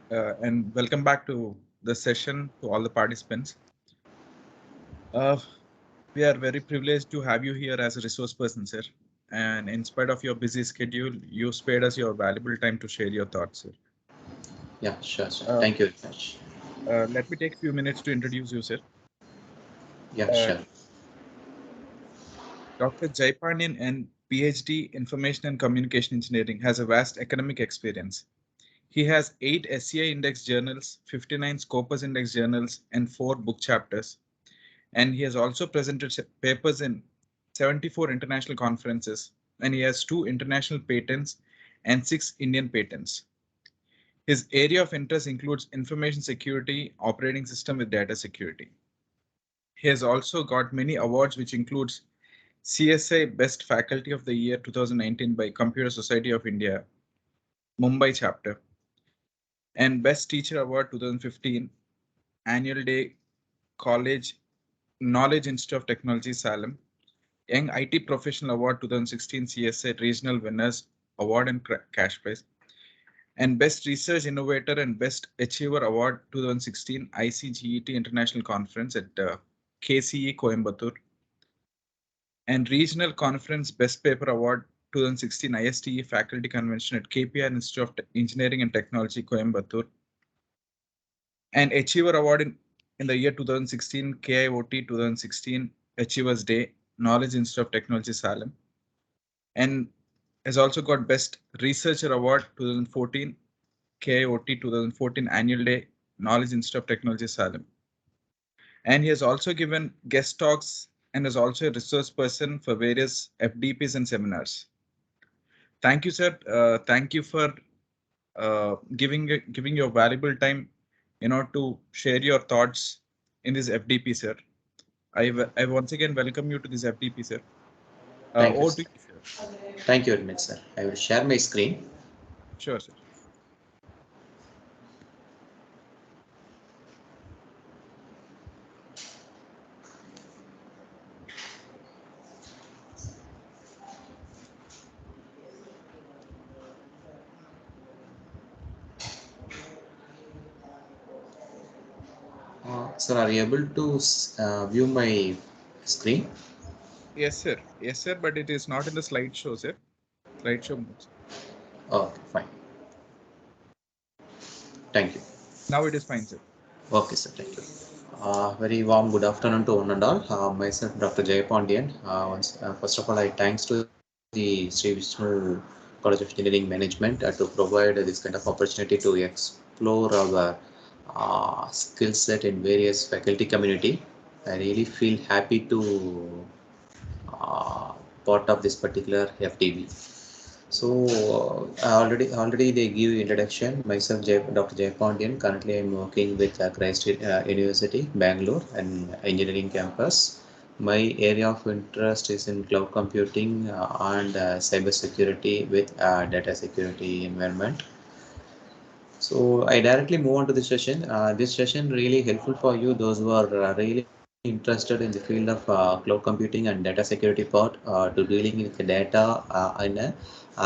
and welcome back to the session to all the participants. Uh, we are very privileged to have you here as a resource person, sir. And in spite of your busy schedule, you spared us your valuable time to share your thoughts, sir. Yeah, sure, sir. Uh, Thank you very much. Let me take a few minutes to introduce you, sir. Yeah, Uh, sure. Dr. Jayapandian N, PhD, Information and Communication Engineering, has a vast academic experience. He has 8 SCI Index journals, 59 Scopus Index journals, and 4 book chapters. And he has also presented papers in 74 international conferences, and he has 2 international patents and 6 Indian patents. His area of interest includes information security, operating system with data security. He has also got many awards, which includes CSI Best Faculty of the Year 2019 by Computer Society of India, Mumbai chapter, and Best Teacher Award 2015, Annual Day College Knowledge Institute of Technology, Salem, Young IT Professional Award 2016 CSA Regional Winners Award and Cash Prize, and Best Research Innovator and Best Achiever Award 2016 ICGET International Conference at KCE Coimbatore, and Regional Conference Best Paper Award 2016 ISTE Faculty Convention at KPR Institute of Engineering and Technology Coimbatore, and Achiever Award in the year 2016 KIOT 2016 Achievers Day Knowledge Institute of Technology Salem, and has also got Best Researcher Award 2014 KIOT 2014 Annual Day Knowledge Institute of Technology Salem. And he has also given guest talks and is also a resource person for various FDPs and seminars. Thank you, sir. Thank you for giving your valuable time, to share your thoughts in this FDP, sir. I once again welcome you to this FDP, sir. Thank you, Over sir. to you, sir. Thank you very much, sir. I will share my screen. Sure, sir. Sir, are you able to view my screen? Yes, sir. Yes, sir. But it is not in the slideshow, sir. Slideshow mode, sir. Okay, fine. Thank you. Now it is fine, sir. Okay, sir. Thank you. Very warm good afternoon to one and all. Myself, Dr. Jayapandian. First of all, I thanks to the Sri Vishnu College of Engineering Management to provide this kind of opportunity to explore our skill set in various faculty community. I really feel happy to uh, part of this particular FTB. So already they give introduction. Myself, Dr. Jayapandian. Currently, I'm working with Christ University, Bangalore, and engineering campus. My area of interest is in cloud computing and cyber security with data security environment. So I directly move on to this session. This session really helpful for you, those who are really interested in the field of cloud computing and data security part to dealing with the data in a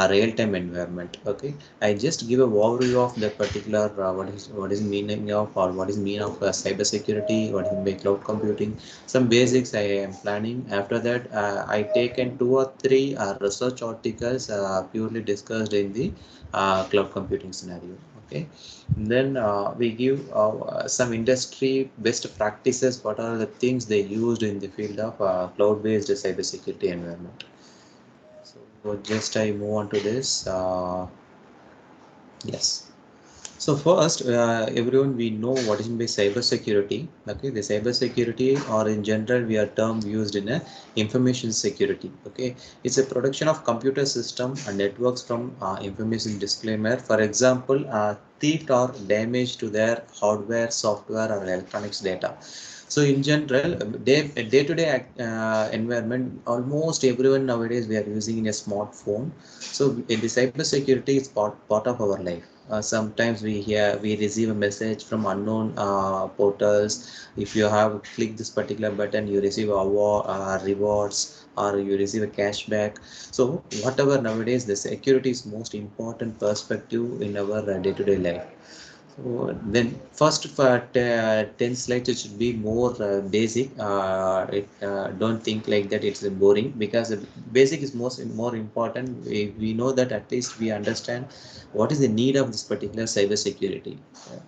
real-time environment. Okay, I just give a overview of that particular what is meaning of or what is mean of cyber security, what is by cloud computing, some basics I am planning. After that, I taken 2 or 3 research articles purely discussed in the cloud computing scenario. Okay, then we give some industry best practices. What are the things they used in the field of cloud-based cybersecurity environment? So just I move on to this. Yes. So first, everyone we know what is by cyber security. Okay, the cyber security, or in general, we are term used in a information security. Okay, it's a production of computer system and networks from information disclaimer. For example, thief or damage to their hardware, software, or electronics data. So in general, day-to-day environment, almost everyone nowadays we are using in a smartphone. So the cyber security is part of our life. Sometimes we receive a message from unknown portals. If you have clicked this particular button, you receive award, rewards, or you receive a cashback. So whatever nowadays, the security is most important perspective in our day-to-day life. So then first for 10 slides it should be more basic. Don't think like that it's boring, because basic is more important. We know that at least we understand what is the need of this particular cyber security.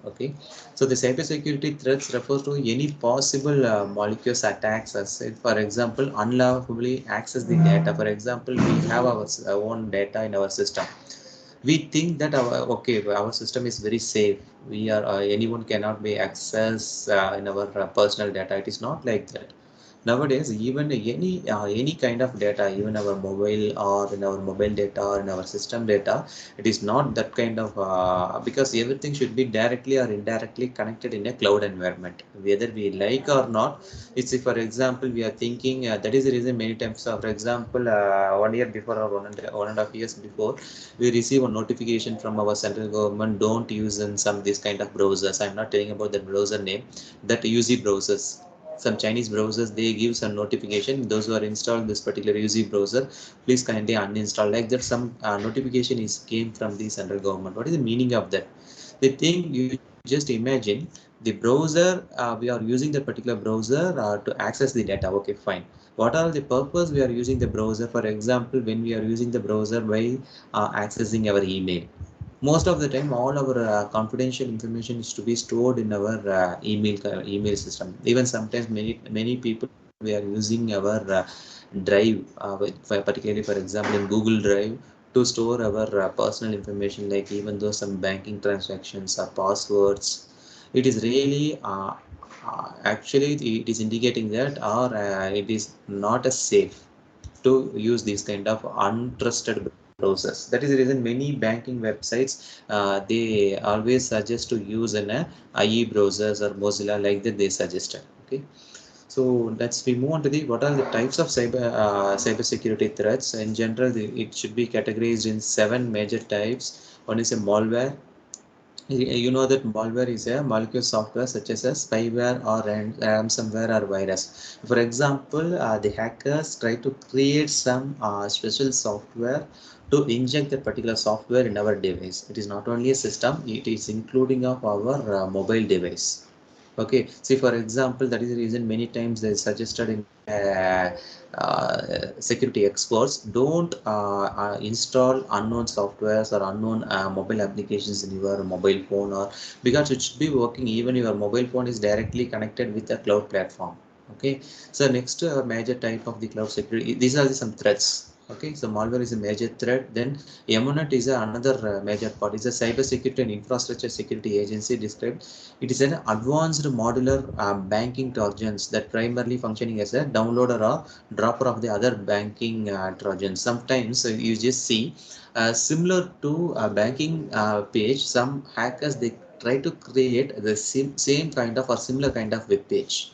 Okay, so the cyber security threats refer to any possible malicious attacks, as said, for example, unlawfully access the data. For example, we have our own data in our system. We think that our system is very safe. We are anyone cannot be access in our personal data. It is not like that. Nowadays, even any kind of data, even our mobile or in our mobile data or in our system data, it is not that kind of because everything should be directly or indirectly connected in a cloud environment, whether we like or not. It's if, for example, we are thinking that is the reason many times. For example, 1 year before or 1.5 years before, we receive a notification from our central government, don't use in some this kind of browsers. I'm not telling about the browser name, that UZ browsers. Some Chinese browsers, they give some notification, those who are installed this particular UZ browser, please kindly uninstall, like that. Some notification is came from the central government. What is the meaning of that? The thing, you just imagine the browser, we are using the particular browser to access the data. Okay, fine. What are the purpose we are using the browser? For example, when we are using the browser by accessing our email, most of the time all our confidential information is to be stored in our email system. Even sometimes many people, we are using our drive, particularly for example in Google Drive, to store our personal information, like even though some banking transactions or passwords. It is really actually it is indicating that, or it is not as safe to use these kind of untrusted browsers. That is the reason many banking websites they always suggest to use an IE browsers or Mozilla, like that they suggested. Okay, so let's we move on to the what are the types of cyber security threats. In general, it should be categorized in 7 major types. One is a malware. You know that malware is a molecule software such as a spyware or ransomware or virus. For example, the hackers try to create some special software to inject that particular software in our device. It is not only a system, it is including of our mobile device. Okay, see, for example, that is the reason many times they suggested in security experts, don't install unknown softwares or unknown mobile applications in your mobile phone, or because it should be working even your mobile phone is directly connected with a cloud platform. Okay, so next major type of the cloud security, these are some threats. Okay, so malware is a major threat. Then Emunet is another major part. It's a cyber security and infrastructure security agency described. It is an advanced modular banking trojans that primarily functioning as a downloader or dropper of the other banking trojans. Sometimes you just see similar to a banking page, some hackers they try to create the same kind of or similar kind of web page.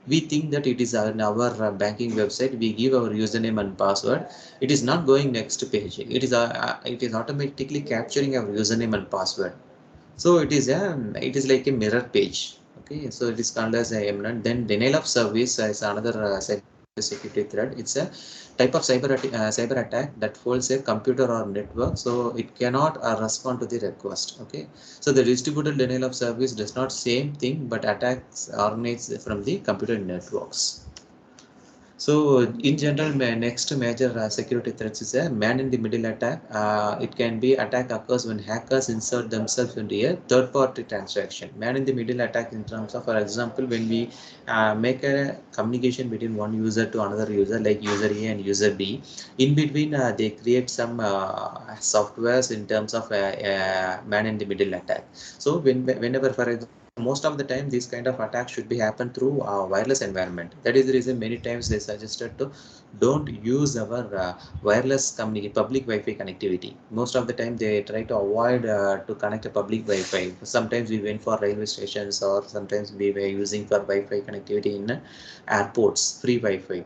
We think that it is in our banking website, we give our username and password. It is not going next page. It is automatically capturing our username and password. So it is like a mirror page. Okay, so it is called as a MNAT. Then denial of service is another cybersecurity threat. It's a type of cyber attack that fails a computer or network, so it cannot respond to the request. Okay, so the distributed denial of service does not same thing, but attacks originates from the computer networks. So in general, next major security threats is a man-in-the-middle attack. It can be attack occurs when hackers insert themselves into a third-party transaction. Man-in-the-middle attack in terms of, for example, when we make a communication between one user to another user, like user A and user B. In between, they create some softwares in terms of man-in-the-middle attack. So whenever, for example, most of the time these kind of attacks should be happen through wireless environment. That is the reason many times they suggested to don't use our wireless public Wi-Fi connectivity. Most of the time they try to avoid to connect a public Wi-Fi. Sometimes we went for railway stations, or sometimes we were using for Wi-Fi connectivity in airports, free Wi-Fi.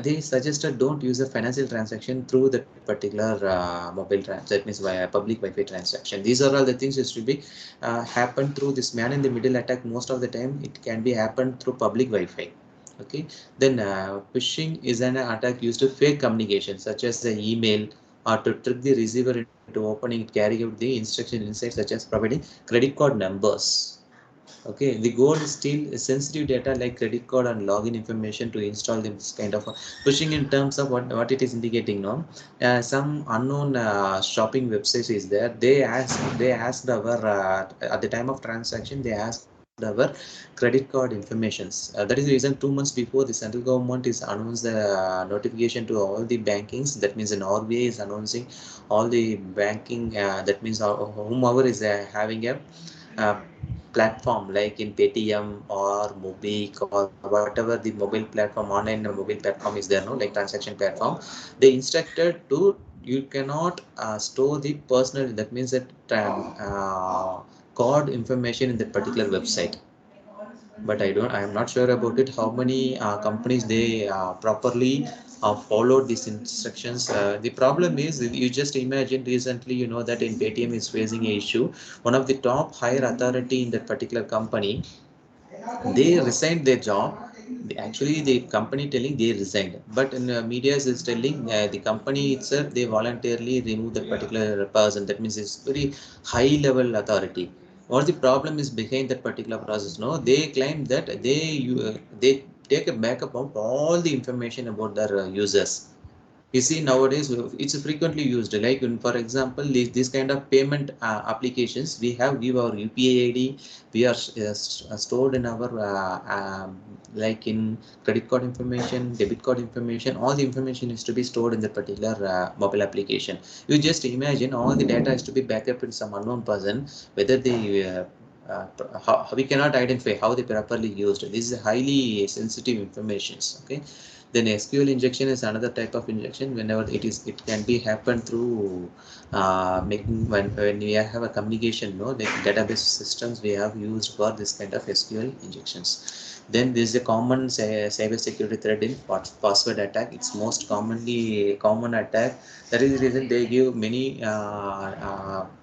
They suggested don't use a financial transaction through that particular that means via public Wi-Fi transaction. These are all the things that should be happen through this man-in-the-middle attack. Most of the time it can be happened through public Wi-Fi. Okay, then phishing is an attack used to fake communication such as the email to trick the receiver into opening, carrying out the instruction inside, such as providing credit card numbers. Okay, the goal is still sensitive data like credit card and login information to install this kind of pushing in terms of what it is indicating. No, some unknown shopping websites is there. They asked our at the time of transaction they asked our credit card informations. That is the reason 2 months before the central government is announced the notification to all the bankings. That means an RBI is announcing all the banking. That means whomever is having a uh, platform like in Paytm or Mobik or whatever the mobile platform, online mobile platform is there, no, like transaction platform, they instructed to you cannot store the personal, that means that card information in that particular website. But I am not sure about it how many companies they properly followed these instructions. The problem is you just imagine recently, you know, that in Paytm is facing a issue. One of the top higher authority in that particular company, they resigned their job. Actually, the company telling they resigned, but in media is telling the company itself they voluntarily remove that particular person. That means it's very high level authority. What the problem is behind that particular process? No, they claim that they take a backup of all the information about their users. You see, nowadays it's frequently used. Like for example, this kind of payment applications, we have give our UPI ID. We are stored in our like in credit card information, debit card information. All the information is to be stored in the particular mobile application. You just imagine all the data is to be backed up in some unknown person. Whether they how we cannot identify how they properly used. This is highly sensitive informations. Okay, then SQL injection is another type of injection. Whenever it can be happen through making when we have a communication, no, like database systems we have used for this kind of SQL injections. Then there is a common cyber security threat in password attack. It's most commonly common attack. That is the reason they give many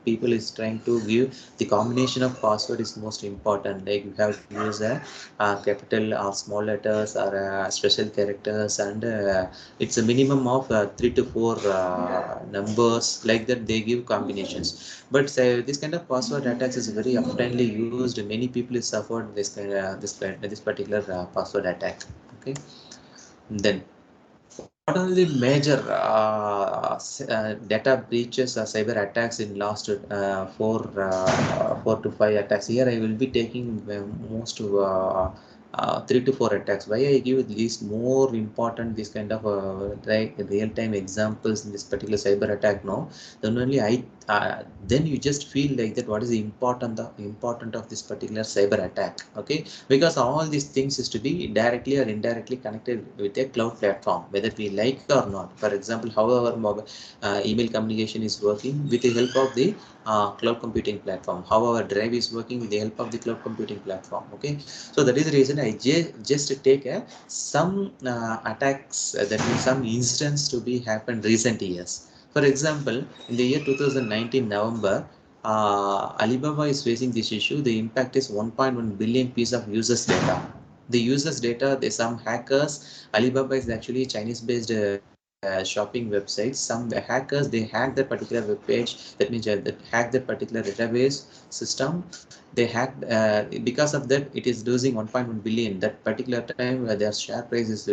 people is trying to give the combination of password is most important. Like you have to use a capital or small letters or special characters, and it's a minimum of 3 to 4 numbers, like that they give combinations. But this kind of password attacks is very oftenly used. Many people is suffered this particular password attack. Okay, then what are the major data breaches or cyber attacks in last 4 to 5 attacks? Here I will be taking most 3 to 4 attacks. Why I give these more important, this kind of like real-time examples in this particular cyber attack now, then only then you just feel like that what is the important of this particular cyber attack. Okay, because all these things is to be directly or indirectly connected with a cloud platform, whether we like or not. For example, how our mobile email communication is working with the help of the cloud computing platform, how our drive is working with the help of the cloud computing platform. Okay, so that is the reason I just take some attacks, that means some instance to be happened recent years. For example, in the year 2019 November, Alibaba is facing this issue. The impact is 1.1 billion piece of users data. The users data, there's some hackers. Alibaba is actually Chinese-based shopping website. Some hackers, they hack that particular web page. That means that hack that particular database system. They hacked because of that. It is losing 1.1 billion. That particular time where their share price is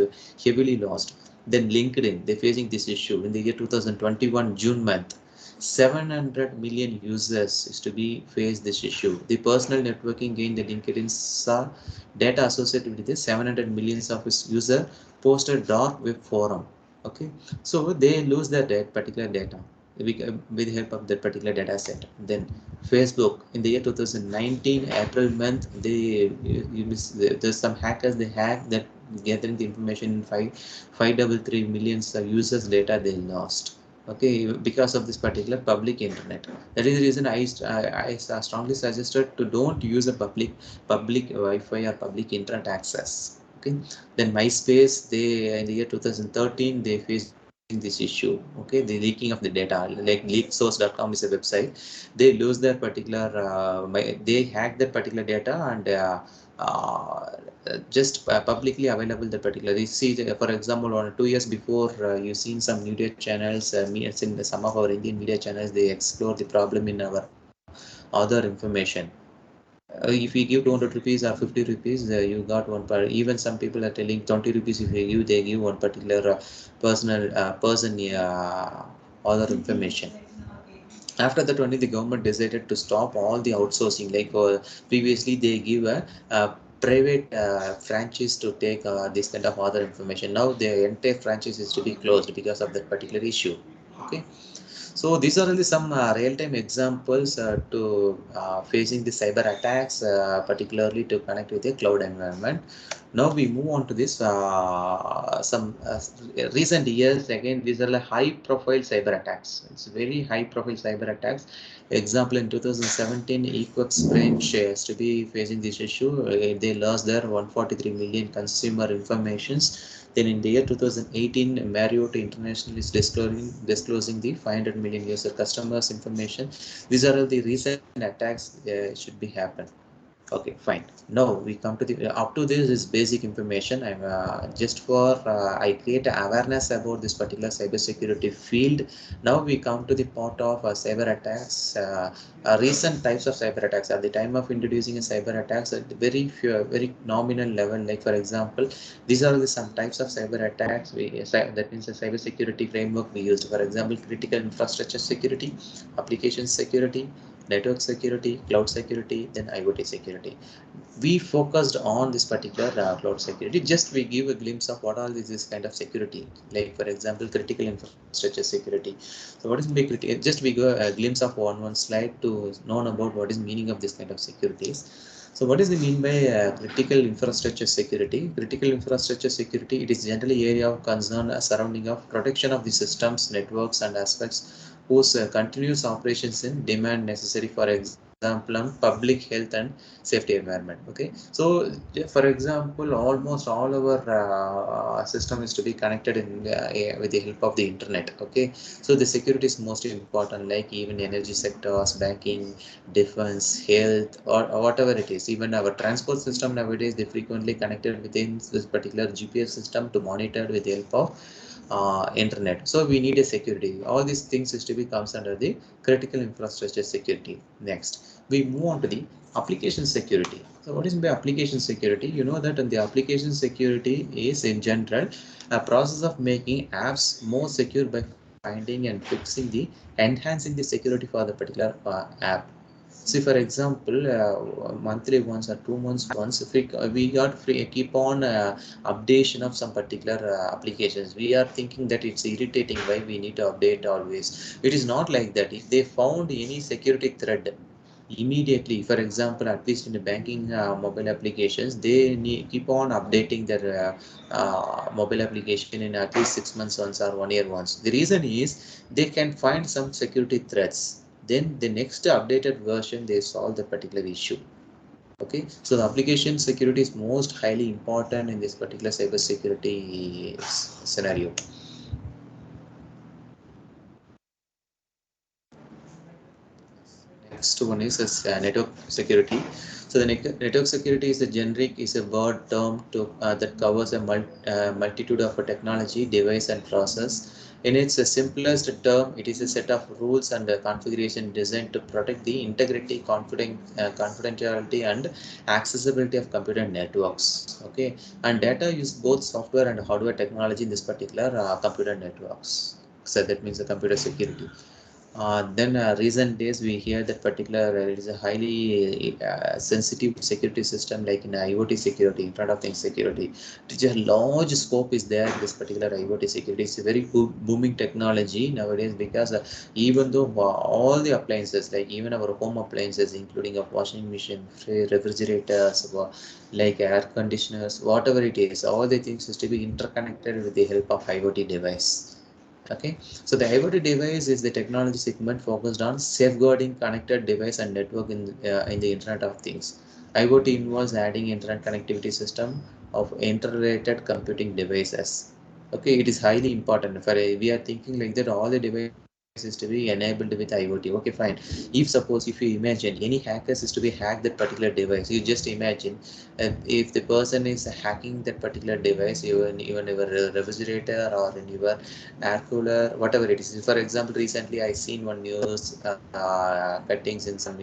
heavily lost. Then LinkedIn, they're facing this issue in the year 2021 June month. 700 million users is to be face this issue. The personal networking gain the LinkedIn saw data associated with the 700 millions of its user posted dark web forum. Okay, so they lose that particular data with the help of that particular data set. Then Facebook in the year 2019 April month, there's some hackers they hacked that, gathering the information in 533 millions of users data they lost. Okay, because of this particular public internet. That is the reason I strongly suggested to don't use a public Wi-Fi or public internet access. Okay, then MySpace, they in the year 2013 they facing this issue. Okay, the leaking of the data, like leaksource.com is a website. They lose their particular they hack that particular data, and uh, just publicly available that particular. You see, for example, on 2 years before, you've seen some media channels, some of our Indian media channels, they explore the problem in our other information. If we give 200 rupees or 50 rupees, you got one per. Even some people are telling 20 rupees. If you give, they give one particular personal person other information. After that only the government decided to stop all the outsourcing. Like previously they give a private franchise to take this kind of other information. Now the entire franchise is to be closed because of that particular issue. Okay, so these are only some real-time examples to facing the cyber attacks, particularly to connect with the cloud environment. Now we move on to this some recent years. Again, these are like high-profile cyber attacks. It's very high-profile cyber attacks. Example, in 2017, Equex French is to be facing this issue. They lost their 143 million consumer informations. Then in the year 2018, Marriott International is disclosing the 500 million user customers information. These are all the recent attacks should be happened. Okay, fine. Now we come to the up to this is basic information. I'm just for I create awareness about this particular cybersecurity field. Now we come to the part of cyber attacks. Recent types of cyber attacks. At the time of introducing a cyber attacks, at very few, very nominal level. Like for example, these are the some types of cyber attacks. That means the cyber security framework we used. For example, critical infrastructure security, application security, network security, cloud security, then IoT security. We focused on this particular cloud security. Just we give a glimpse of what all is this kind of security. Like for example, critical infrastructure security. So what is big critical? Just we go a glimpse of one slide to know about what is meaning of this kind of securities. So what is the mean by critical infrastructure security? Critical infrastructure security, it is generally area of concern surrounding of protection of the systems, networks and aspects whose continuous operations in demand necessary, for example, on public health and safety environment. Okay, so for example, almost all our system is to be connected in with the help of the internet. Okay, so the security is most important, like even energy sectors, banking, defense, health, or whatever it is. Even our transport system nowadays, they frequently connected within this particular GPS system to monitor with the help of internet. So we need a security. All these things is to be comes under the critical infrastructure security. Next, we move on to the application security. So what is by application security? You know that in the application security is in general a process of making apps more secure by finding and fixing the enhancing the security for the particular app. See, for example, monthly once or 2 months once, if we got free, keep on updation of some particular applications. We are thinking that it's irritating why we need to update always. It is not like that. If they found any security threat, immediately, for example, at least in the banking mobile applications, they keep on updating their mobile application in at least 6 months once or 1 year once. The reason is they can find some security threats, then the next updated version they solve the particular issue. Okay, so the application security is most highly important in this particular cyber security scenario. Next one is network security. So the network security is a generic, is a word term to that covers a multitude of a technology, device and process. In its simplest term, it is a set of rules and configuration designed to protect the integrity, confidentiality and accessibility of computer networks. Okay, and data use both software and hardware technology in this particular computer networks. So that means the computer security. Then recent days we hear that particular it is a highly sensitive security system like in IoT security, Internet of Things security. It is a large scope is there in this particular IoT security. It's a very booming technology nowadays because even though all the appliances, like even our home appliances, including a washing machine, refrigerators, like air conditioners, whatever it is, all the things is to be interconnected with the help of IoT device. Okay, so the IoT device is the technology segment focused on safeguarding connected device and network in the Internet of Things. IoT involves adding internet connectivity system of integrated computing devices. Okay, it is highly important. For we are thinking like that all the devices is to be enabled with IoT. Okay, fine. If suppose if you imagine any hackers is to be hack that particular device, you just imagine if the person is hacking that particular device, even your refrigerator or in your air cooler, whatever it is. For example, recently I seen one news cuttings in some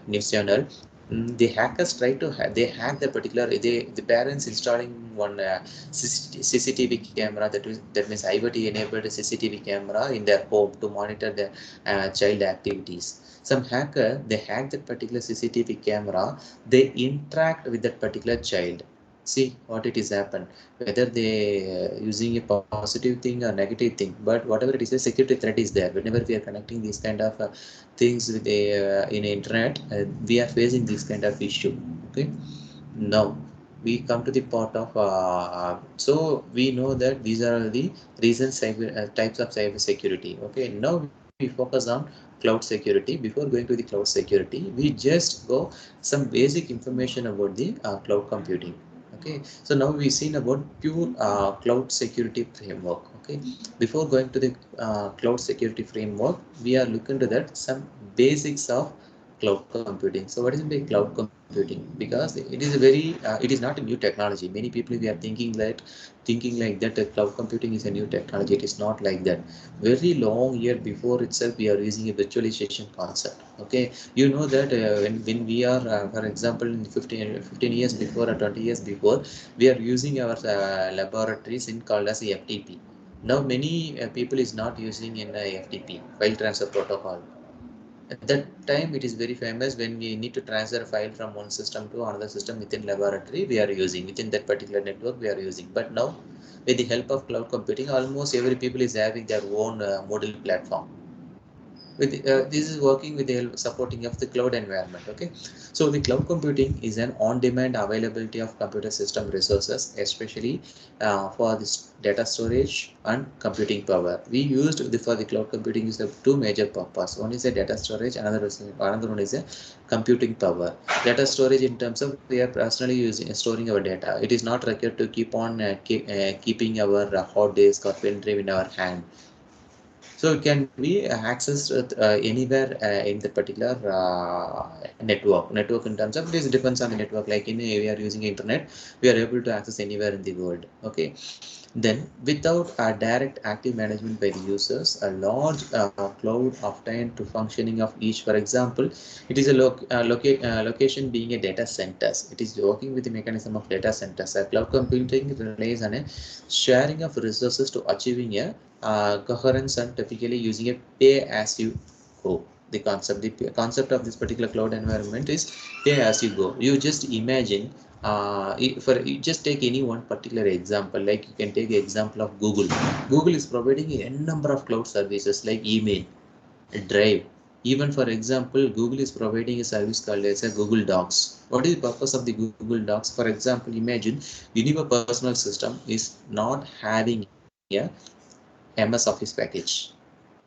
news channel. The hackers try to they hack the particular the parents installing one CCTV camera, that means IoT enabled CCTV camera in their home to monitor their child activities. Some hacker they hack that particular CCTV camera, they interact with that particular child. See what it is happen, whether they using a positive thing or negative thing, but whatever it is, a security threat is there. Whenever we are connecting these kind of things with a in internet, we are facing this kind of issue. Okay, now we come to the part of so we know that these are the reasons types of cyber security. Okay, now we focus on cloud security. Before going to the cloud security, we just go some basic information about the cloud computing. Okay, so now we seen about pure cloud security framework. Okay, before going to the cloud security framework, we are looking to that some basics of cloud computing. So what is by cloud computing? Because it is a very it is not a new technology. Many people we are thinking like that cloud computing is a new technology. It is not like that. Very long year before itself we are using a virtualization concept. Okay, you know that when we are for example in 15 years before or 20 years before, we are using our laboratories in called as FTP. Now many people is not using in FTP, file transfer protocol. At that time, it is very famous when we need to transfer a file from one system to another system within laboratory. We are using within that particular network we are using. But now, with the help of cloud computing, almost every people is having their own model platform. With this is working with the help supporting of the cloud environment. Okay, so the cloud computing is an on-demand availability of computer system resources, especially for this data storage and computing power. We used for the cloud computing is the two major purpose. One is a data storage, another one is a computing power. Data storage in terms of we are personally using storing our data. It is not required to keep on keeping our hard disk or pen drive in our hand, so it can be accessed anywhere in the particular network in terms of this depends on the network. Like in we are using internet, we are able to access anywhere in the world. Okay, then without a direct active management by the users, a large cloud obtained to functioning of each. For example, it is a location being a data centers. It is working with the mechanism of data centers. Cloud computing relies on a sharing of resources to achieving a coherence and typically using a pay as you go. The concept of this particular cloud environment is pay as you go. You just imagine for you just take any one particular example, like you can take the example of Google. Google is providing a number of cloud services like email, drive. Even for example, Google is providing a service called as a Google Docs. What is the purpose of the Google Docs? For example, imagine your personal system is not having a MS Office package.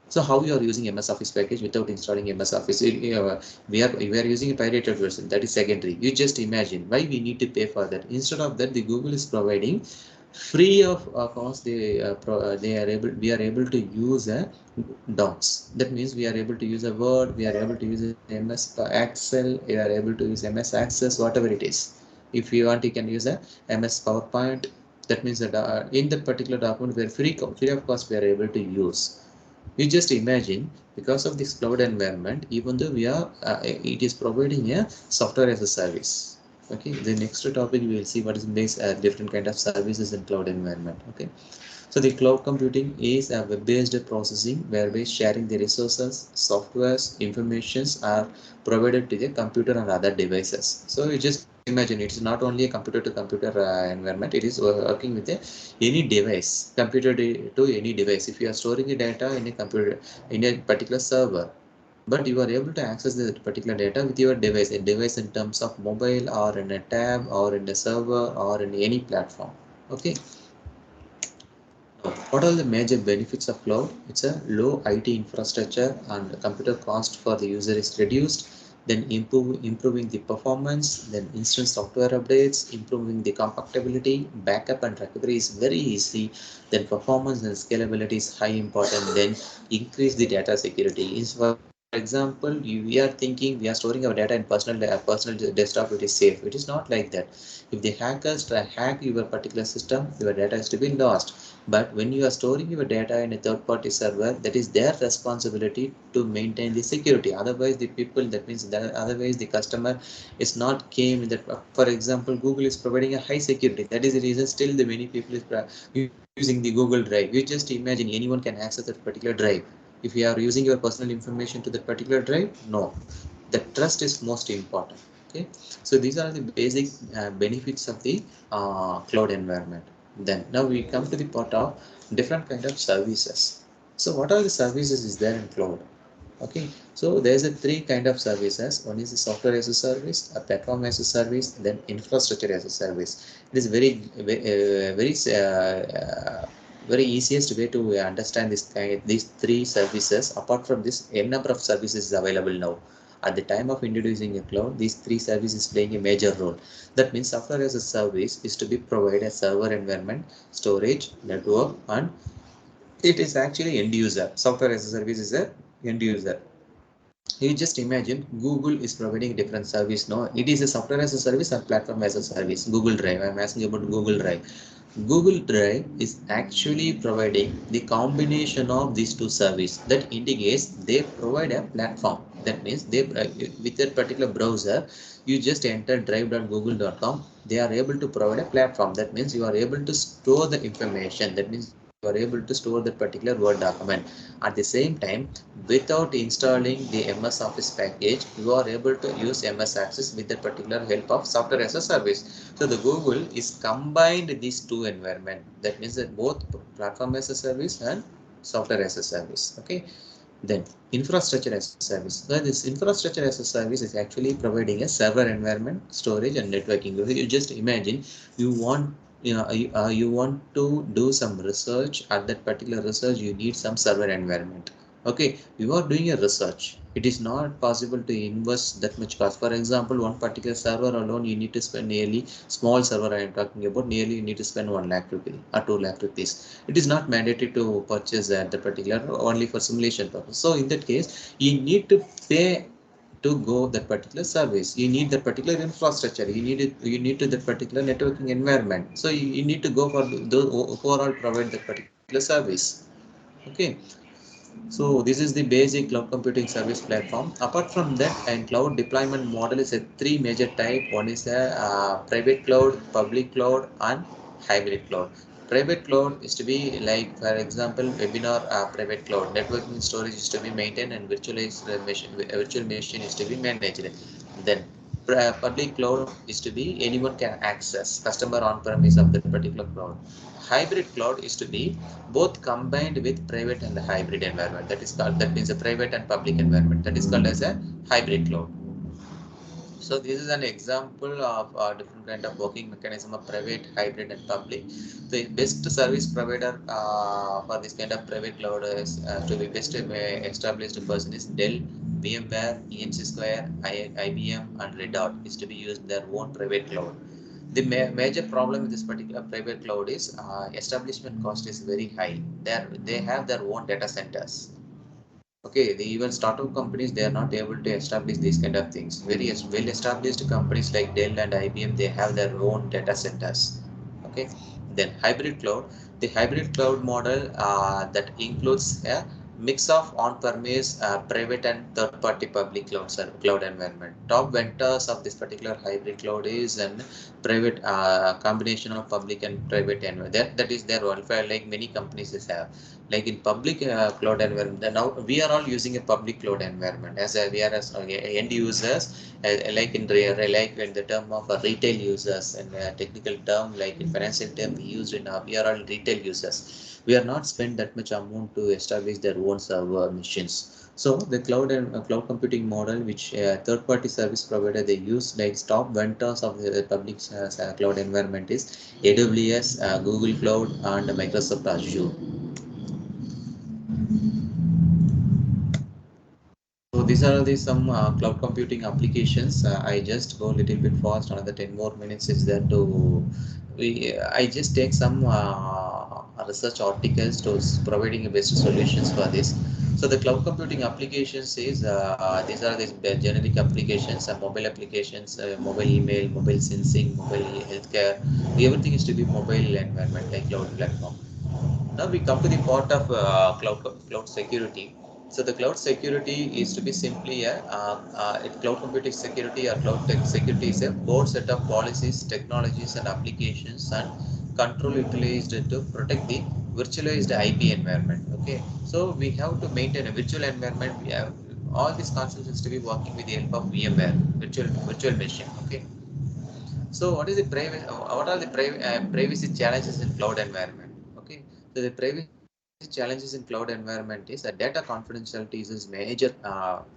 So how you are using MS Office package without installing MS Office? We are using a pirated version, that is secondary. You just imagine why we need to pay for that. Instead of that, the Google is providing free of cost. They are able we are able to use a docs. That means we are able to use a Word, we are able to use MS Excel, we are able to use MS Access, whatever it is. If you want, you can use a MS PowerPoint. That means that in that particular document, we are free of cost. We are able to use. You just imagine because of this cloud environment, even though we are, it is providing a software as a service. Okay, the next topic we will see what is this different kind of services in cloud environment. Okay, so the cloud computing is a web-based processing whereby sharing the resources, softwares, informations are provided to the computer and other devices. So you just imagine it is not only a computer to computer environment, it is working with any device, computer to any device. If you are storing the data in a computer in a particular server, but you are able to access the particular data with your device, a device in terms of mobile or in a tab or in a server or in any platform. Okay, what are the major benefits of cloud? It's a low IT infrastructure and computer cost for the user is reduced. then improving the performance, then instant software updates, improving the compatibility, backup and recovery is very easy, then performance and scalability is high important, then increase the data security. Is for example, we are thinking we are storing our data in personal desktop, it is safe. It is not like that. If the hackers try hack your particular system, your data is to be lost. But when you are storing your data in a third party server, that is their responsibility to maintain the security. Otherwise the people, that means that otherwise the customer is not came in that. For example, Google is providing a high security, that is the reason still the many people is using the Google Drive. You just imagine anyone can access that particular drive. If you are using your personal information to that particular drive, no, the trust is most important. Okay, so these are the basic benefits of the cloud environment. Then now we come to the part of different kind of services. So what are the services is there in cloud? Okay, so there's a three kind of services. One is the software as a service, a platform as a service, then infrastructure as a service. It is very easiest way to understand these three services. Apart from this, a number of services is available now. At the time of introducing a cloud, these three services playing a major role. That means software as a service is to be provided a server environment, storage, network, and it is actually end user. Software as a service is a end user. You just imagine Google is providing different service. No, it is a software as a service or platform as a service. Google Drive. I'm asking about Google Drive. Google Drive is actually providing the combination of these two services. That indicates they provide a platform. That means they with that particular browser, you just enter drive.google.com. They are able to provide a platform. That means you are able to store the information. That means you are able to store that particular Word document. At the same time, without installing the MS Office package, you are able to use MS Access with the particular help of software as a service. So the Google is combined these two environment. That means that both platform as a service and software as a service. Okay. Then infrastructure as a service. So this infrastructure as a service is actually providing a server environment, storage, and networking. You just imagine you want you want to do some research. At that particular research, you need some server environment. Okay, you are doing a research. It is not possible to invest that much cost. For example, one particular server alone, you need to spend nearly, small server I am talking about, nearly you need to spend 1 lakh rupee or 2 lakh rupees. It is not mandatory to purchase at the particular, only for simulation purpose. So in that case, you need to pay to go that particular service. You need that particular infrastructure. You need to that particular networking environment. So you need to go for those overall provide that particular service. Okay, so this is the basic cloud computing service platform. Apart from that, and cloud deployment model is a three major type. One is a private cloud, public cloud, and hybrid cloud. Private cloud is to be like, for example, webinar private cloud. Networking storage is to be maintained and virtual machine is to be managed. Then public cloud is to be anyone can access customer on premise of that particular cloud. Hybrid cloud is to be both combined with private and hybrid environment. That is called, that means a private and public environment. That is called as a hybrid cloud. So this is an example of different kind of working mechanism of private, hybrid, and public. The best service provider for this kind of private cloud is to be best established person is Dell, VMware, EMC Square, IBM, and Red Hat is to be used their own private cloud. The major problem with this particular private cloud is establishment cost is very high. They have their own data centers. Okay, the even startup companies, they are not able to establish these kind of things. Very well established companies like Dell and IBM, they have their own data centers. Okay, then hybrid cloud. The hybrid cloud model that includes a mix of on-premise, private and third-party public cloud environment. Top vendors of this particular hybrid cloud is an private combination of public and private environment. That is their welfare, like many companies have. Like in public cloud environment, now we are all using a public cloud environment as we are as end users, like like in the term of retail users, and technical term like in financial term we use in we are all retail users. We are not spend that much amount to establish their own server machines. So the cloud and cloud computing model, which third party service provider they use, like top vendors of the public cloud environment is AWS, Google Cloud, and Microsoft Azure. So these are the some cloud computing applications. I just go a little bit fast. Another 10 more minutes is there to. I just take some research articles to providing best solutions for this. So the cloud computing applications is these are these generic applications, mobile applications, mobile email, mobile sensing, mobile healthcare. Everything is to be mobile environment like cloud platform. Now we come to the part of cloud security. So the cloud security is to be simply cloud computing security or cloud tech security is a broad set of policies, technologies, and applications and control utilized to protect the virtualized IP environment. Okay, so we have to maintain a virtual environment. We have all these concepts is to be working with the help of VMware, virtual machine. Okay, so what is the what are the privacy challenges in cloud environment? Okay, so the privacy challenges in cloud environment is that data confidentiality is a major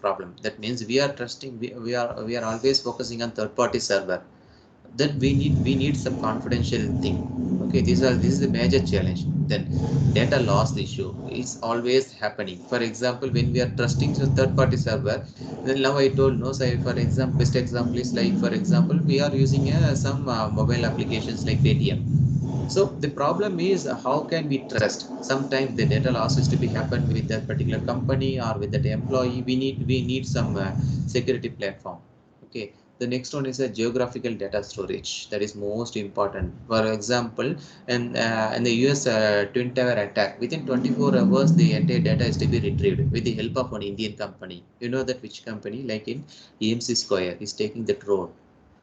problem. That means we are trusting, we are always focusing on third party server. Then we need some confidential thing. Okay, this is the major challenge. Then data loss issue is always happening. For example, when we are trusting to third party server, then now I told no say, for example, best example is like, for example, we are using some mobile applications like Paytm. So the problem is how can we trust? Sometimes the data loss is to be happen with that particular company or with that employee. We need some security platform. Okay. The next one is a geographical data storage. That is most important. For example, in the US Twin Tower attack, within 24 hours, the entire data is to be retrieved with the help of an Indian company. You know that which company? Like in EMC Square is taking the drone.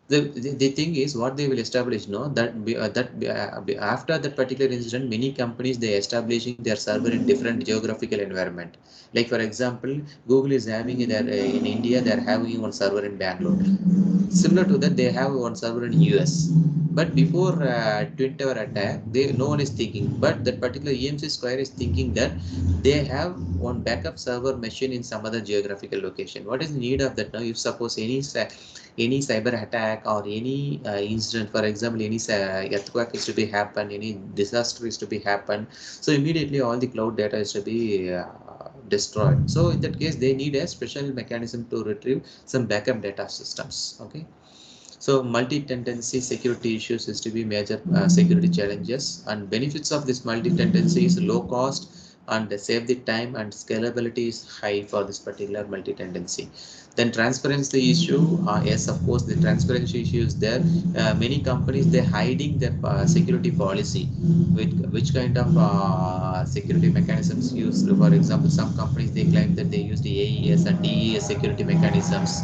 The thing is what they will establish, no, after that particular incident, many companies they establishing their server in different geographical environment. Like for example, Google is having their in India, they are having one server in Bangalore. Similar to that, they have one server in US. But before Twin Tower attack, no one is thinking, but that particular EMC Square is thinking that they have one backup server machine in some other geographical location. What is the need of that now? If suppose any cyber attack or any incident, for example, any earthquake is to be happen, any disaster is to be happen, so immediately all the cloud data is to be destroyed. So in that case, they need a special mechanism to retrieve some backup data systems. Okay, so multi-tenancy security issues is to be major security challenges, and benefits of this multi-tenancy is low cost and save the time, and scalability is high for this particular multi-tenancy. Then transparency issue, yes, of course, the transparency issue is there. Many companies they're hiding their security policy. Which kind of security mechanisms used? For example, some companies they claim that they use the AES and DES security mechanisms.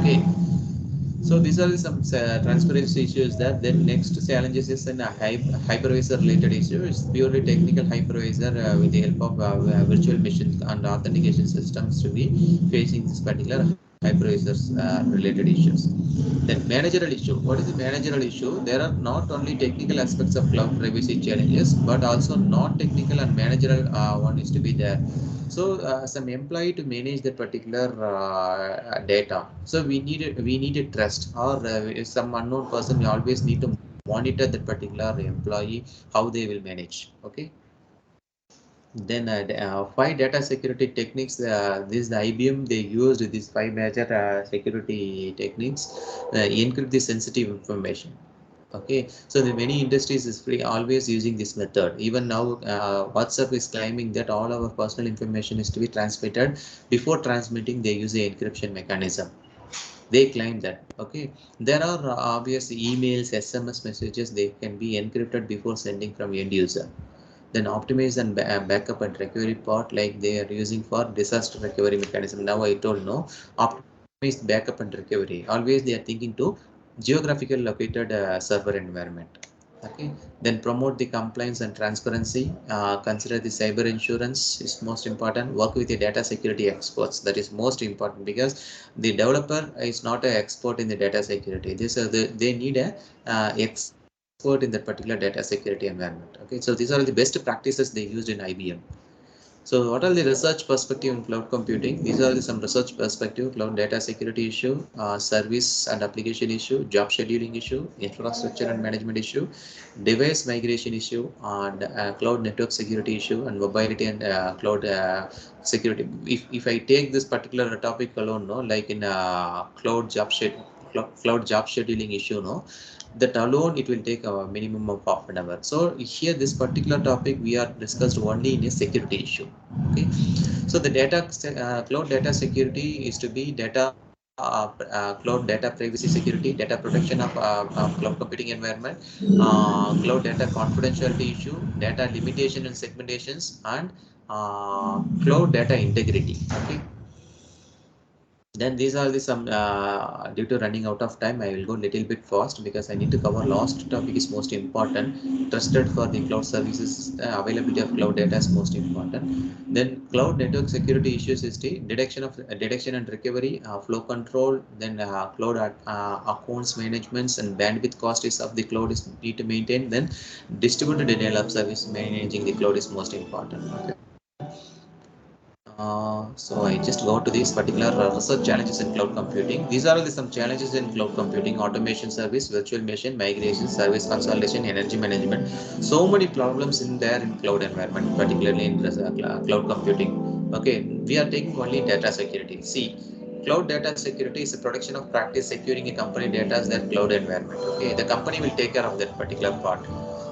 Okay, so these are some transparency issues that then next challenges is in a hypervisor related issue. It's purely technical hypervisor with the help of virtual machines and authentication systems to be facing this particular hypervisors related issues. Then managerial issue. What is the managerial issue? There are not only technical aspects of cloud privacy challenges, but also non-technical and managerial one is to be there. So some employee to manage that particular data. So we need a trust, or some unknown person. We always need to monitor that particular employee how they will manage. Okay. Then five data security techniques. This the IBM they used these five major security techniques. Encrypt the sensitive information. Okay, so the many industries is free always using this method. Even now, WhatsApp is claiming that all our personal information is to be transmitted. Before transmitting, they use the encryption mechanism. They claim that. Okay, there are obvious emails, SMS messages. They can be encrypted before sending from end user. Then optimize and backup and recovery part like they are using for disaster recovery mechanism. Now I told no, optimize backup and recovery. Always they are thinking to geographical located server environment. Okay, then promote the compliance and transparency. Consider the cyber insurance is most important. Work with the data security experts. That is most important because the developer is not an expert in the data security. They need a expert in that particular data security environment. Okay, so these are the best practices they used in IBM. So what are the research perspective in cloud computing? These are some research perspective: cloud data security issue, service and application issue, job scheduling issue, infrastructure and management issue, device migration issue, and cloud network security issue, and mobility and cloud security. If I take this particular topic alone, no, like in cloud job scheduling issue, no, that alone it will take a minimum of half an hour. So here this particular topic we are discussed only in a security issue. Okay, so the cloud data security is to be cloud data privacy security, data protection of cloud computing environment, cloud data confidentiality issue, data limitation and segmentations, and cloud data integrity. Okay, then these are the some due to running out of time, I will go little bit fast because I need to cover last topic is most important. Trusted for the cloud services, availability of cloud data is most important. Then cloud network security issues is the detection and recovery, flow control. Then cloud accounts managements and bandwidth cost is of the cloud is need to maintain. Then distributed denial of service managing the cloud is most important. Okay. So I just go to these particular research challenges in cloud computing. These are the some challenges in cloud computing: automation service, virtual machine, migration, service consolidation, energy management. So many problems in there in cloud environment, particularly in cloud computing. Okay, we are taking only data security. See, cloud data security is a protection of practice securing a company data as their cloud environment. Okay, the company will take care of that particular part.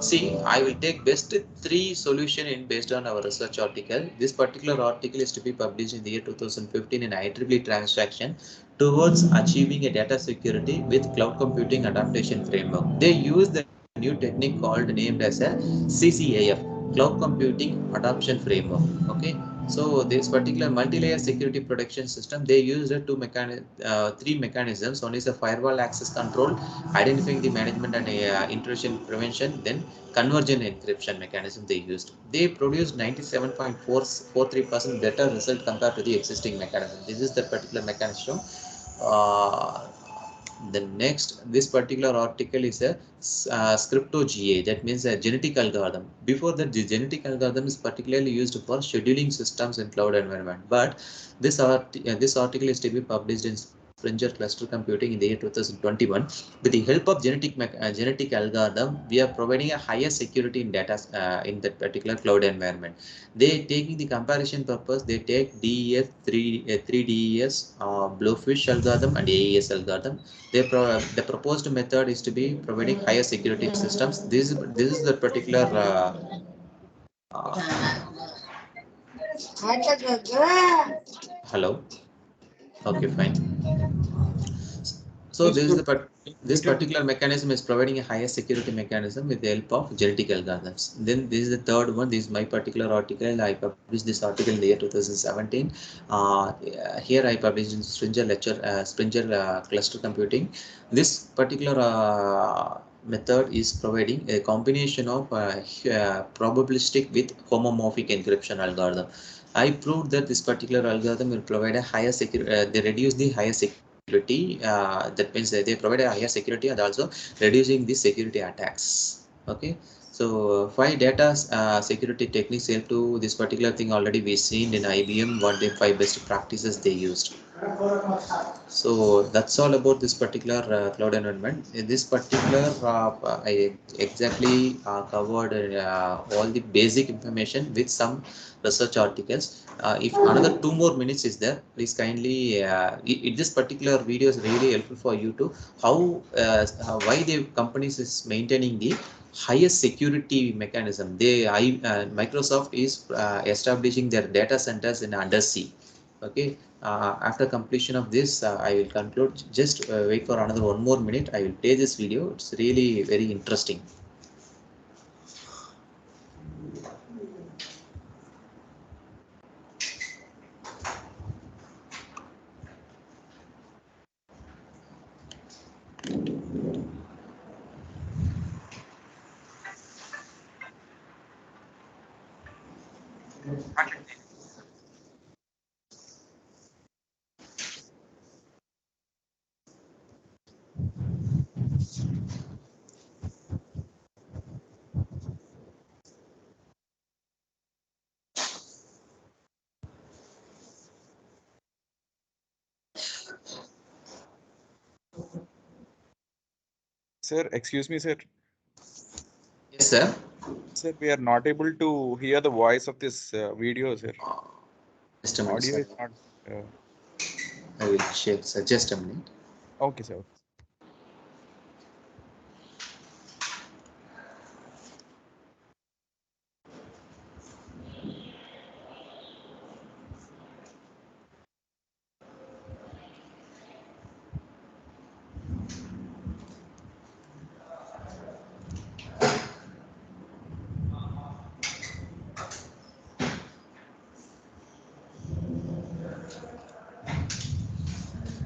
See, I will take best three solution in based on our research article. This particular article is to be published in the year 2015 in IEEE Transaction towards achieving a data security with cloud computing adaptation framework. They use the new technique called named as a CCAF, Cloud Computing Adoption Framework. Okay, so this particular multi-layer security protection system, they used three mechanisms. One is a firewall access control, identifying the management and intrusion prevention, then convergent encryption mechanism they used. They produced 97.43% better result compared to the existing mechanism. This is the particular mechanism. Uh, the next, this particular article is a scripto GA, that means a genetic algorithm. Before that, the genetic algorithm is particularly used for scheduling systems in cloud environment. But this article is to be published in Springer Cluster Computing in the year 2021. With the help of genetic algorithm, we are providing a higher security in data in that particular cloud environment. They taking the comparison purpose, they take DES 3DES, Blowfish algorithm and AES algorithm. The proposed method is to be providing higher security systems. This is the particular uh, hello. Okay, fine. So Yes, good. this Muted. particular mechanism is providing a higher security mechanism with the help of genetic algorithms. Then this is the third one. This is my particular article. I published this article in the year 2017. Here I published in Springer Cluster Computing. This particular method is providing a combination of probabilistic with homomorphic encryption algorithm. I proved that this particular algorithm will provide a higher security. They reduce the higher security. That means they provide a higher security and also reducing the security attacks. Okay. So five data security techniques help to this particular thing already we seen in IBM what the five best practices they used. So that's all about this particular cloud environment. In this particular, I exactly covered all the basic information with some research articles. If another 2 more minutes is there, please kindly. This particular video is really helpful for you to why the companies is maintaining the highest security mechanism. Microsoft is establishing their data centers in undersea. Okay, after completion of this, I will conclude. Just wait for another 1 more minute. I will play this video. It's really very interesting. Sir, excuse me, sir. Yes, sir. Sir, we are not able to hear the voice of this video, sir. Just a minute, Audio sir. is not. I will check, sir. Just a minute. Okay, sir.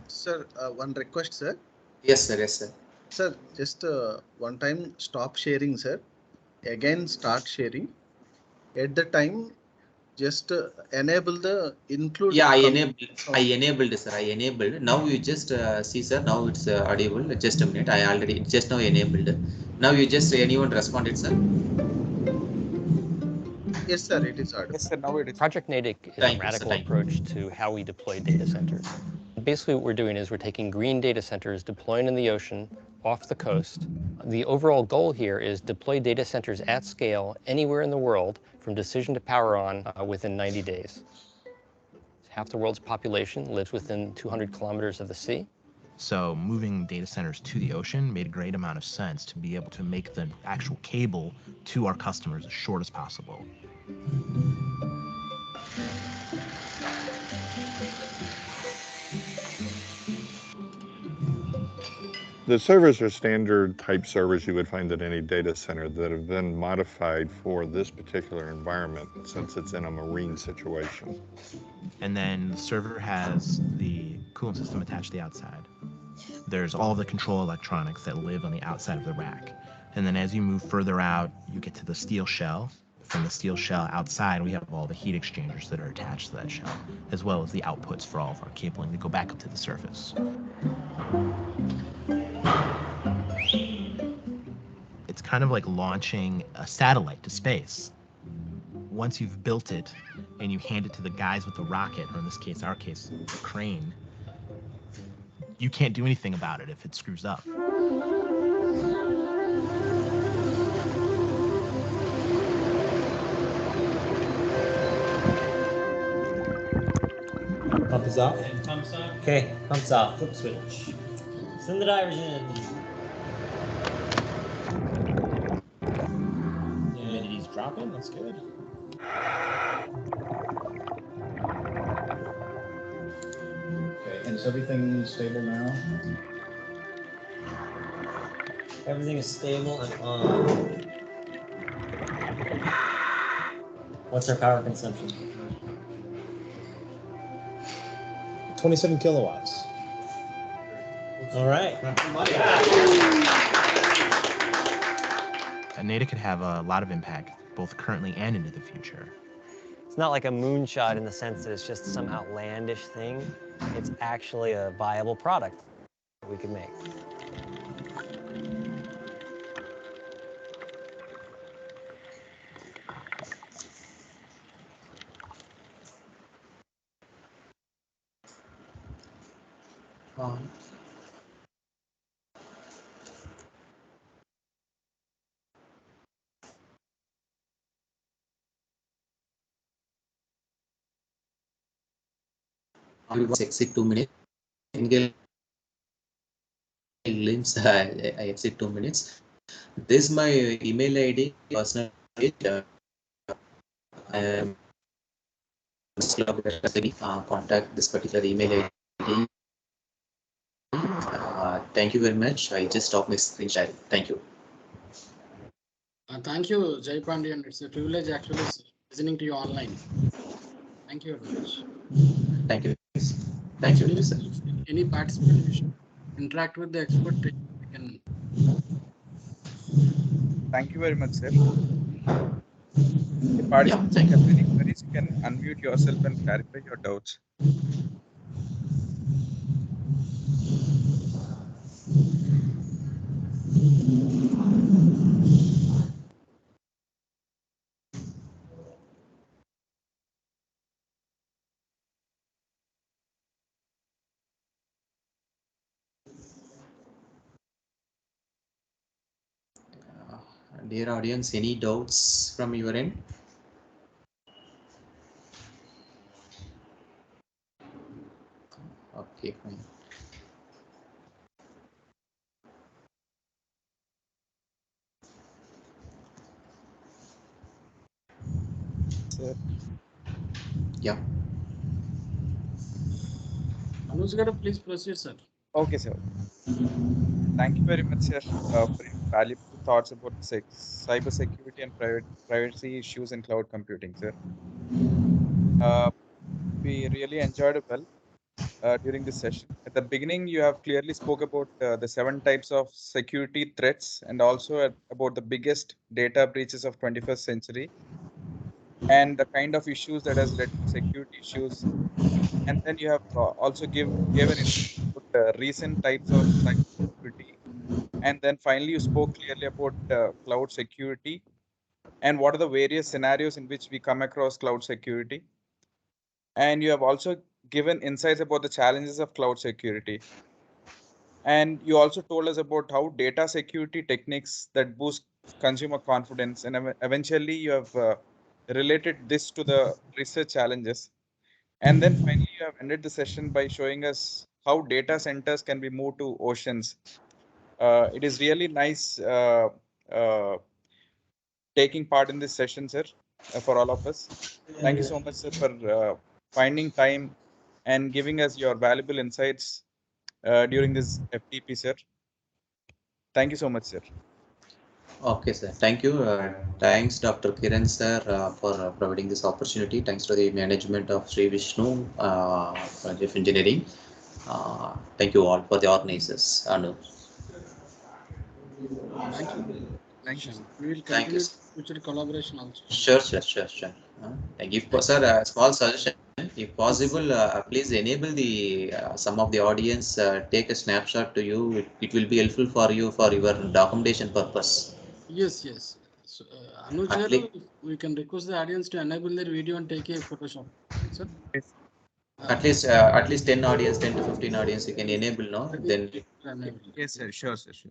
Sir, one request, sir. Yes, sir. Yes, sir. Sir, just one time stop sharing, sir. Again, start sharing. At the time, just enable the include. Yeah, I enabled, sir. I enabled. Now you just see, sir. Now it's audible. Just a minute. I already just now enabled. Now you just anyone responded, sir. Yes, sir. It is audible. Yes, sir. Now it is. Project Natick is Thank a you, sir. radical Thank you. approach to how we deploy data centers. Basically, what we're doing is we're taking green data centers, deploying in the ocean, off the coast. The overall goal here is deploy data centers at scale anywhere in the world from decision to power on within 90 days. Half the world's population lives within 200 kilometers of the sea. So moving data centers to the ocean made a great amount of sense to be able to make the actual cable to our customers as short as possible. The servers are standard type servers you would find at any data center that have been modified for this particular environment since it's in a marine situation. And then the server has the coolant system attached to the outside. There's all the control electronics that live on the outside of the rack. And then as you move further out, you get to the steel shell. From the steel shell outside, we have all the heat exchangers that are attached to that shell, as well as the outputs for all of our cabling that go back up to the surface. It's kind of like launching a satellite to space. Once you've built it and you hand it to the guys with the rocket, or in this case, our case, the crane, you can't do anything about it if it screws up. Pump is off. And pump's on. Okay, pump's off. Flip switch. Send the divers in. Humidity's dropping. That's good. Okay, and is everything stable now? Everything is stable and on. What's our power consumption? 27 kilowatts. All right. Natick could have a lot of impact, both currently and into the future. It's not like a moonshot in the sense that it's just some outlandish thing. It's actually a viable product that we could make. Exit 2 minutes. Single links. I exit 2 minutes. This is my email ID, personal page. I am contact this particular email ID. Thank you very much. I just stopped my screen sharing. Thank you. Thank you, Jayapandian. It's a privilege actually listening to you online. Thank you very much. Thank you. Thank you, sir. If any participant wish to interact with the expert, we can. Thank you very much, sir. The participants thank who have you. any queries, you can unmute yourself and clarify your doubts. Dear audience, any doubts from your end? Okay, fine. Sir. Yeah. Anuj garu, please proceed, sir. Okay, sir. Thank you very much, sir, for your valuable thoughts about cyber security and privacy issues in cloud computing, sir. We really enjoyed it well during this session. At the beginning, you have clearly spoke about the 7 types of security threats and also about the biggest data breaches of 21st century and the kind of issues that has led to security issues. And then you have also gave an insight about recent types of cybersecurity. And then finally, you spoke clearly about cloud security and what are the various scenarios in which we come across cloud security. And you have also given insights about the challenges of cloud security. And you also told us about how data security techniques that boost consumer confidence. And eventually, you have related this to the research challenges. And then finally, you have ended the session by showing us how data centers can be moved to oceans. It is really nice uh, taking part in this session, sir, for all of us. Thank you so much, sir, for finding time and giving us your valuable insights during this FTP, sir. Thank you so much, sir. Okay, sir. Thank you. Thanks, Dr. Kiran, sir, for providing this opportunity. Thanks to the management of Sri Vishnu College of Engineering. Thank you all for the organizers. Anu. Thank you. Thank you, sir. We will Thank you. continue future collaboration also. Sure. Thank you. Sir, a small suggestion. If possible, please enable the some of the audience take a snapshot to you. It will be helpful for you for your documentation purpose. Yes, yes. So, Anuj At garu, least, we can request the audience to enable their video and take a Photoshop. Sir? Yes. at least 10 audience, 10 to 15 audience, you can enable, no? Then Enable. Yes, sir. Sure, sir. Sure.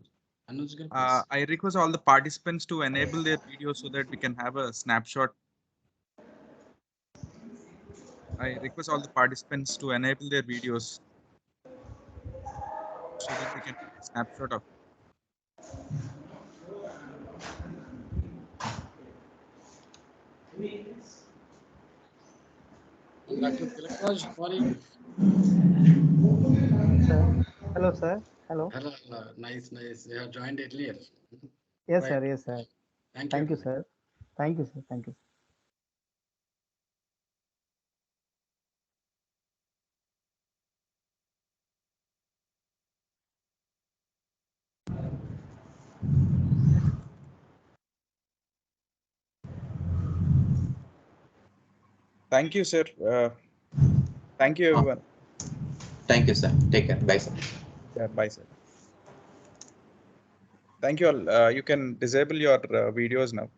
Anuj garu, please. I request all the participants to enable their video so that we can have a snapshot. I request all the participants to enable their videos so that we can have a snapshot of it. Dr. Tilakaj, how are you? Sir. Hello, sir. Hello. Hello, hello. Nice, nice. You have joined earlier. Yes, Right. sir. Yes, sir. Thank you. Sir. Thank you, sir. Thank you. Thank you, sir. Thank you, everyone. thank you, sir. Take care. Bye, sir. Yeah, bye, sir. Thank you all. You can disable your videos now.